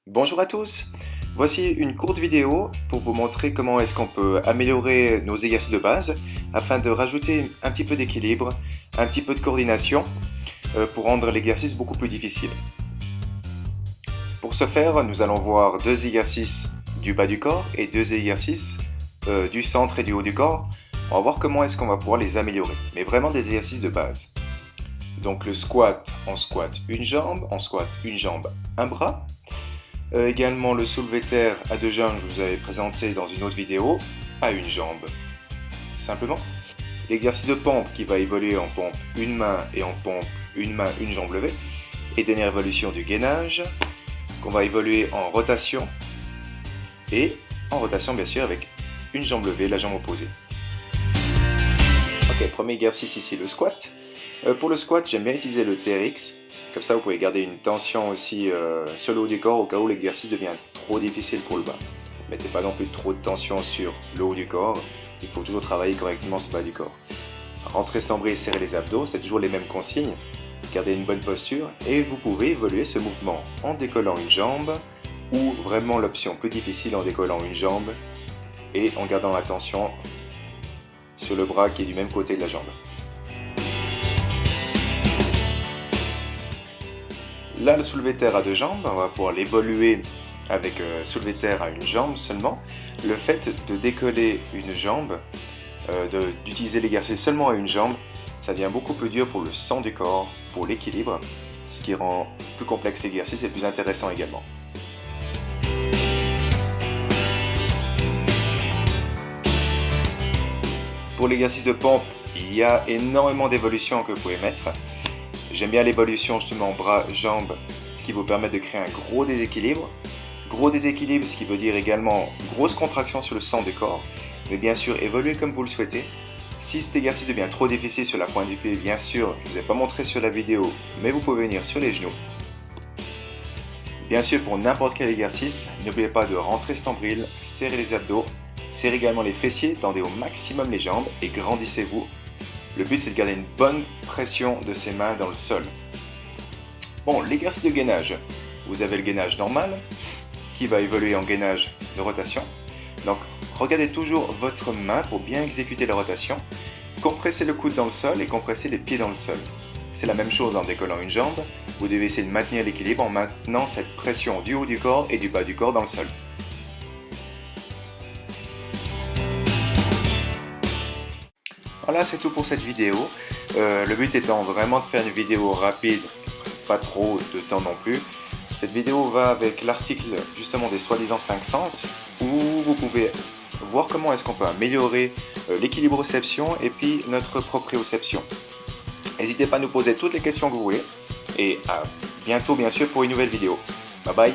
Bonjour à tous, voici une courte vidéo pour vous montrer comment est-ce qu'on peut améliorer nos exercices de base afin de rajouter un petit peu d'équilibre, un petit peu de coordination pour rendre l'exercice beaucoup plus difficile. Pour ce faire, nous allons voir deux exercices du bas du corps et deux exercices du centre et du haut du corps. On va voir comment est-ce qu'on va pouvoir les améliorer, mais vraiment des exercices de base. Donc le squat, on squatte une jambe, un bras. Également le soulevé de terre à deux jambes, je vous avais présenté dans une autre vidéo, à une jambe. Simplement. L'exercice de pompe qui va évoluer en pompe une main et en pompe une main, une jambe levée. Et dernière évolution du gainage, qu'on va évoluer en rotation. Et en rotation bien sûr avec une jambe levée, la jambe opposée. Ok, premier exercice ici, le squat. Pour le squat, j'aime bien utiliser le TRX. Comme ça, vous pouvez garder une tension aussi sur le haut du corps au cas où l'exercice devient trop difficile pour le bas. Ne mettez pas non plus trop de tension sur le haut du corps. Il faut toujours travailler correctement ce bas du corps. Rentrez ce nombril et serrez les abdos, c'est toujours les mêmes consignes. Gardez une bonne posture et vous pouvez évoluer ce mouvement en décollant une jambe ou vraiment l'option plus difficile en décollant une jambe et en gardant la tension sur le bras qui est du même côté de la jambe. Là, le soulevé de terre à deux jambes, on va pouvoir l'évoluer avec soulevé de terre à une jambe seulement. Le fait de décoller une jambe, d'utiliser l'exercice seulement à une jambe, ça devient beaucoup plus dur pour le centre du corps, pour l'équilibre, ce qui rend plus complexe l'exercice et plus intéressant également. Pour l'exercice de pompe, il y a énormément d'évolutions que vous pouvez mettre. J'aime bien l'évolution justement bras-jambes, ce qui vous permet de créer un gros déséquilibre. Gros déséquilibre, ce qui veut dire également grosse contraction sur le centre du corps. Mais bien sûr, évoluez comme vous le souhaitez. Si cet exercice devient trop difficile sur la pointe du pied, bien sûr, je ne vous ai pas montré sur la vidéo, mais vous pouvez venir sur les genoux. Bien sûr, pour n'importe quel exercice, n'oubliez pas de rentrer ce nombril, serrer les abdos, serrez également les fessiers, tendez au maximum les jambes et grandissez-vous. Le but c'est de garder une bonne pression de ses mains dans le sol. Bon, l'exercice de gainage. Vous avez le gainage normal qui va évoluer en gainage de rotation. Donc regardez toujours votre main pour bien exécuter la rotation. Compressez le coude dans le sol et compressez les pieds dans le sol. C'est la même chose en décollant une jambe. Vous devez essayer de maintenir l'équilibre en maintenant cette pression du haut du corps et du bas du corps dans le sol. Voilà, c'est tout pour cette vidéo. Le but étant vraiment de faire une vidéo rapide, pas trop de temps non plus. Cette vidéo va avec l'article justement des soi-disant 5 sens, où vous pouvez voir comment est-ce qu'on peut améliorer l'équilibroception et puis notre proprioception. N'hésitez pas à nous poser toutes les questions que vous voulez, et à bientôt bien sûr pour une nouvelle vidéo. Bye bye.